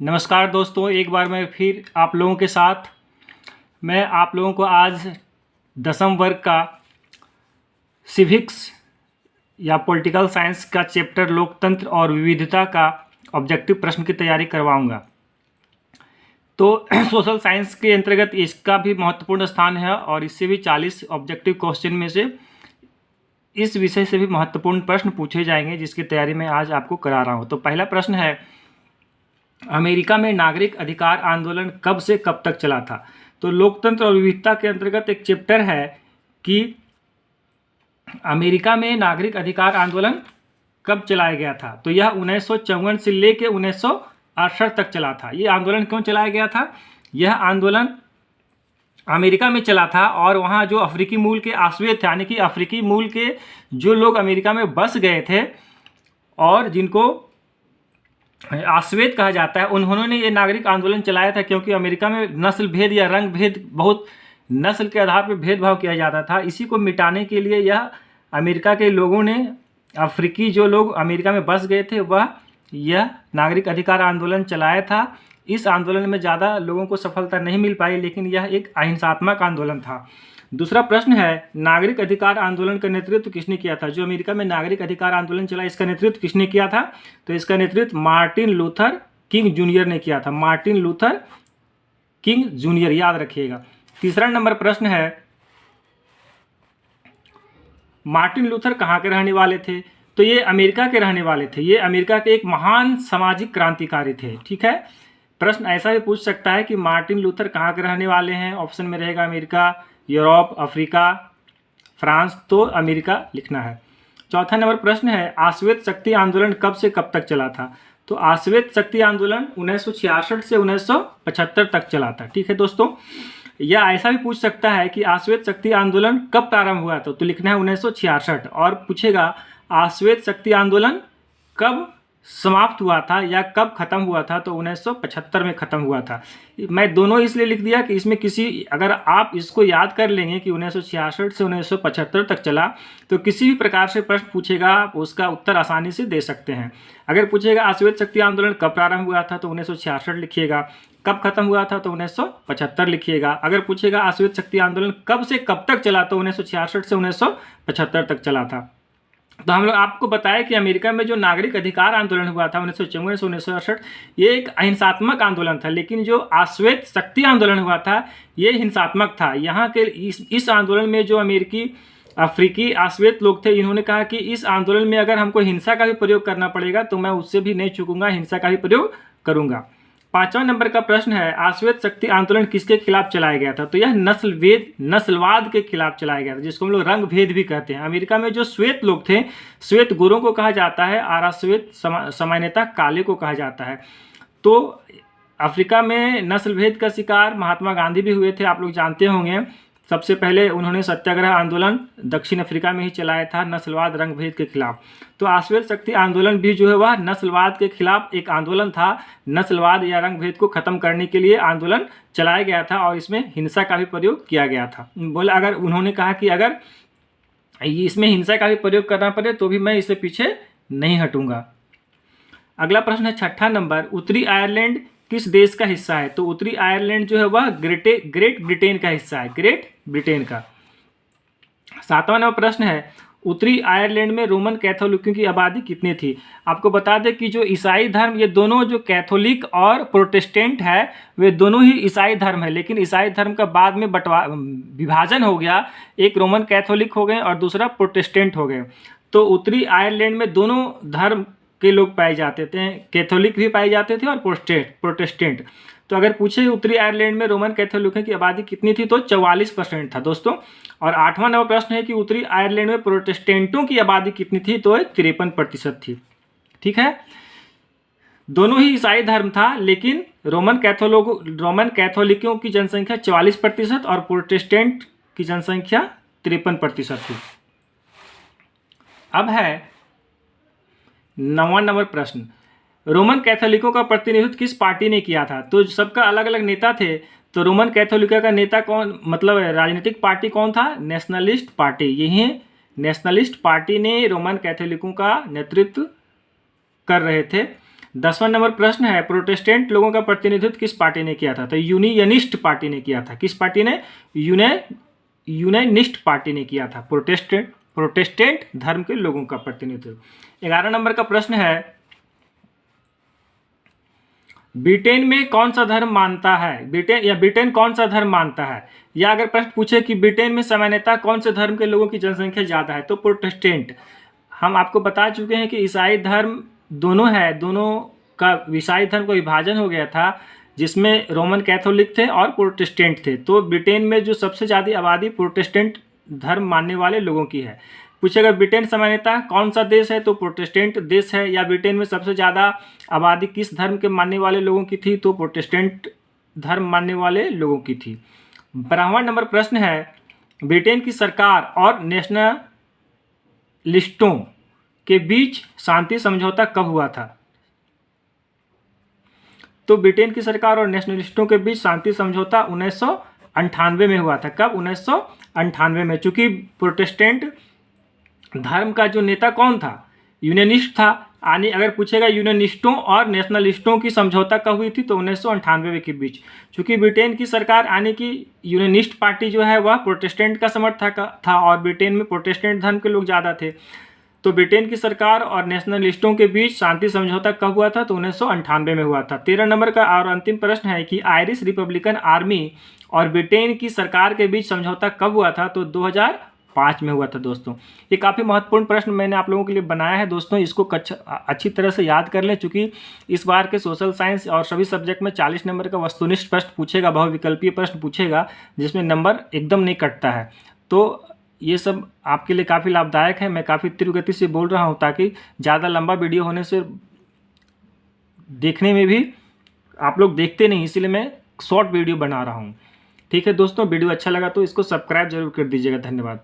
नमस्कार दोस्तों, एक बार मैं फिर आप लोगों के साथ मैं आप लोगों को आज 10वीं वर्ग का सिविक्स या पॉलिटिकल साइंस का चैप्टर लोकतंत्र और विविधता का ऑब्जेक्टिव प्रश्न की तैयारी करवाऊंगा। तो सोशल साइंस के अंतर्गत इसका भी महत्वपूर्ण स्थान है और इससे भी 40 ऑब्जेक्टिव क्वेश्चन में से इस विषय से भी महत्वपूर्ण प्रश्न पूछे जाएंगे, जिसकी तैयारी मैं आज आपको करा रहा हूँ। तो पहला प्रश्न है, अमेरिका में नागरिक अधिकार आंदोलन कब से कब तक चला था? तो लोकतंत्र और विविधता के अंतर्गत एक चैप्टर है कि अमेरिका में नागरिक अधिकार आंदोलन कब चलाया गया था। तो यह 1954 से लेकर 1968 तक चला था। ये आंदोलन क्यों चलाया गया था? यह आंदोलन अमेरिका में चला था और वहाँ जो अफ्रीकी मूल के आश्वेत थे, यानी कि अफ्रीकी मूल के जो लोग अमेरिका में बस गए थे और जिनको आश्वेत कहा जाता है, उन्होंने ये नागरिक आंदोलन चलाया था, क्योंकि अमेरिका में नस्ल भेद या रंग भेद, बहुत नस्ल के आधार पर भेदभाव किया जाता था। इसी को मिटाने के लिए यह अमेरिका के लोगों ने, अफ्रीकी जो लोग अमेरिका में बस गए थे, वह यह नागरिक अधिकार आंदोलन चलाया था। इस आंदोलन में ज़्यादा लोगों को सफलता नहीं मिल पाई, लेकिन यह एक अहिंसात्मक आंदोलन था। दूसरा प्रश्न है, नागरिक अधिकार आंदोलन का नेतृत्व किसने किया था? जो अमेरिका में नागरिक अधिकार आंदोलन चला, इसका नेतृत्व किसने किया था? तो इसका नेतृत्व मार्टिन लूथर किंग जूनियर ने किया था। मार्टिन लूथर किंग जूनियर, याद रखिएगा। तीसरा नंबर प्रश्न है, मार्टिन लूथर कहाँ के रहने वाले थे? तो ये अमेरिका के रहने वाले थे। ये अमेरिका के एक महान सामाजिक क्रांतिकारी थे। ठीक है, प्रश्न ऐसा भी पूछ सकता है कि मार्टिन लूथर कहाँ के रहने वाले हैं। ऑप्शन में रहेगा अमेरिका, यूरोप, अफ्रीका, फ्रांस। तो अमेरिका लिखना है। चौथा नंबर प्रश्न है, आश्वेत शक्ति आंदोलन कब से कब तक चला था? तो आश्वेत शक्ति आंदोलन 1966 से 1975 तक चला था। ठीक है दोस्तों, या ऐसा भी पूछ सकता है कि आश्वेत शक्ति आंदोलन कब प्रारंभ हुआ था? तो लिखना है 1966। और पूछेगा आश्वेत शक्ति आंदोलन कब समाप्त हुआ था या कब खत्म हुआ था? तो 1975 में खत्म हुआ था। मैं दोनों इसलिए लिख दिया कि इसमें अगर आप इसको याद कर लेंगे कि 1966 से 1975 तक चला, तो किसी भी प्रकार से प्रश्न पूछेगा आप उसका उत्तर आसानी से दे सकते हैं। अगर पूछेगा आश्वेत शक्ति आंदोलन कब प्रारंभ हुआ था, तो 1966 लिखिएगा। कब खत्म हुआ था, तो 1975 लिखिएगा। अगर पूछेगा आश्वेत शक्ति आंदोलन कब से कब तक चला, तो 1966 से 1975 तक चला था। तो हम लोग आपको बताया कि अमेरिका में जो नागरिक अधिकार आंदोलन हुआ था 1954 से 1968, ये एक अहिंसात्मक आंदोलन था। लेकिन जो आश्वेत शक्ति आंदोलन हुआ था, ये हिंसात्मक था। यहाँ के इस आंदोलन में जो अफ्रीकी आश्वेत लोग थे, इन्होंने कहा कि इस आंदोलन में अगर हमको हिंसा का भी प्रयोग करना पड़ेगा तो मैं उससे भी नहीं चूकूंगा, हिंसा का भी प्रयोग करूंगा। 5वां नंबर का प्रश्न है, आश्वेत शक्ति आंदोलन किसके खिलाफ चलाया गया था? तो यह नस्लवाद के खिलाफ चलाया गया था, जिसको हम लोग रंग भेद भी कहते हैं। अमेरिका में जो श्वेत लोग थे, श्वेत गोरों को कहा जाता है, आराश्वेत सामान्यतः काले को कहा जाता है। तो अफ्रीका में नस्ल भेद का शिकार महात्मा गांधी भी हुए थे, आप लोग जानते होंगे। सबसे पहले उन्होंने सत्याग्रह आंदोलन दक्षिण अफ्रीका में ही चलाया था, नस्लवाद रंग भेद के खिलाफ। तो आश्वेत शक्ति आंदोलन भी जो है वह नस्लवाद के खिलाफ एक आंदोलन था। नस्लवाद या रंग भेद को खत्म करने के लिए आंदोलन चलाया गया था और इसमें हिंसा का भी प्रयोग किया गया था। बोला, अगर उन्होंने कहा कि अगर इसमें हिंसा का भी प्रयोग करना पड़े तो भी मैं इससे पीछे नहीं हटूंगा। अगला प्रश्न है 6ठा नंबर, उत्तरी आयरलैंड किस देश का हिस्सा है? तो उत्तरी आयरलैंड जो है वह ग्रेट ब्रिटेन का हिस्सा है, ग्रेट ब्रिटेन का। 7वां नंबर प्रश्न है, उत्तरी आयरलैंड में रोमन कैथोलिकों की आबादी कितनी थी? आपको बता दें कि जो ईसाई धर्म, ये दोनों जो कैथोलिक और प्रोटेस्टेंट है, वे दोनों ही ईसाई धर्म है। लेकिन ईसाई धर्म का बाद में विभाजन हो गया, एक रोमन कैथोलिक हो गए और दूसरा प्रोटेस्टेंट हो गए। तो उत्तरी आयरलैंड में दोनों धर्म के लोग पाए जाते थे, कैथोलिक भी पाए जाते थे और प्रोटेस्टेंट। तो अगर पूछे उत्तरी आयरलैंड में रोमन कैथोलिकों की आबादी कितनी थी, तो 44% था दोस्तों। और 8वां नंबर प्रश्न है कि उत्तरी आयरलैंड में प्रोटेस्टेंटों की आबादी कितनी थी? तो 53% थी। ठीक है, दोनों ही ईसाई धर्म था, लेकिन रोमन कैथोलिकों की जनसंख्या 44% और प्रोटेस्टेंट की जनसंख्या 53% थी। अब है 9वां नंबर प्रश्न, रोमन कैथोलिकों का प्रतिनिधित्व किस पार्टी ने किया था? तो सबका अलग अलग नेता थे। तो रोमन कैथोलिका का नेता कौन, मतलब राजनीतिक पार्टी कौन था? Nationalist party. यही नेशनलिस्ट पार्टी ने रोमन कैथोलिकों का नेतृत्व कर रहे थे। 10वां नंबर प्रश्न है, प्रोटेस्टेंट लोगों का प्रतिनिधित्व किस पार्टी ने किया था? तो यूनियनिस्ट पार्टी ने किया था। किस पार्टी ने? यूनियनिस्ट पार्टी ने किया था प्रोटेस्टेंट धर्म के लोगों का प्रतिनिधित्व। 11 नंबर का प्रश्न है, ब्रिटेन में कौन सा धर्म मानता है? ब्रिटेन कौन सा धर्म मानता है? या अगर प्रश्न पूछे कि ब्रिटेन में सामान्यतः कौन से धर्म के लोगों की जनसंख्या ज़्यादा है, तो प्रोटेस्टेंट। हम आपको बता चुके हैं कि ईसाई धर्म दोनों है, दोनों का ईसाई धर्म का विभाजन हो गया था, जिसमें रोमन कैथोलिक थे और प्रोटेस्टेंट थे। तो ब्रिटेन में जो सबसे ज़्यादा आबादी प्रोटेस्टेंट धर्म मानने वाले लोगों की है। पूछेगा ब्रिटेन सामान्यतः कौन सा देश है, तो प्रोटेस्टेंट देश है। या ब्रिटेन में सबसे ज़्यादा आबादी किस धर्म के मानने वाले लोगों की थी, तो प्रोटेस्टेंट धर्म मानने वाले लोगों की थी। 12वां नंबर प्रश्न है, ब्रिटेन की सरकार और नेशनलिस्टों के बीच शांति समझौता कब हुआ था? तो ब्रिटेन की सरकार और नेशनलिस्टों के बीच शांति समझौता 1998 में हुआ था। कब? 1998 में। चूंकि प्रोटेस्टेंट धर्म का जो नेता कौन था? यूनियनिस्ट था। यानी अगर पूछेगा यूनियनिस्टों और नेशनलिस्टों की समझौता कब हुई थी, तो 1998 के बीच। चूंकि ब्रिटेन की सरकार यानी कि यूनियनिस्ट पार्टी जो है वह प्रोटेस्टेंट का समर्थक था और ब्रिटेन में प्रोटेस्टेंट धर्म के लोग ज़्यादा थे, तो ब्रिटेन की सरकार और नेशनलिस्टों के बीच शांति समझौता कब हुआ था, तो 1998 में हुआ था। 13 नंबर का और अंतिम प्रश्न है कि आयरिश रिपब्लिकन आर्मी और ब्रिटेन की सरकार के बीच समझौता कब हुआ था, तो 2005 में हुआ था। दोस्तों ये काफ़ी महत्वपूर्ण प्रश्न मैंने आप लोगों के लिए बनाया है। दोस्तों इसको अच्छी तरह से याद कर लें, चूँकि इस बार के सोशल साइंस और सभी सब्जेक्ट में 40 नंबर का वस्तुनिष्ठ प्रश्न पूछेगा, बहुविकल्पीय प्रश्न पूछेगा, जिसमें नंबर एकदम नहीं कटता है। तो ये सब आपके लिए काफ़ी लाभदायक है। मैं काफ़ी तीव्र गति से बोल रहा हूँ ताकि ज़्यादा लंबा वीडियो होने से देखने में भी आप लोग देखते नहीं, इसीलिए मैं शॉर्ट वीडियो बना रहा हूँ। ठीक है दोस्तों, वीडियो अच्छा लगा तो इसको सब्सक्राइब जरूर कर दीजिएगा। धन्यवाद।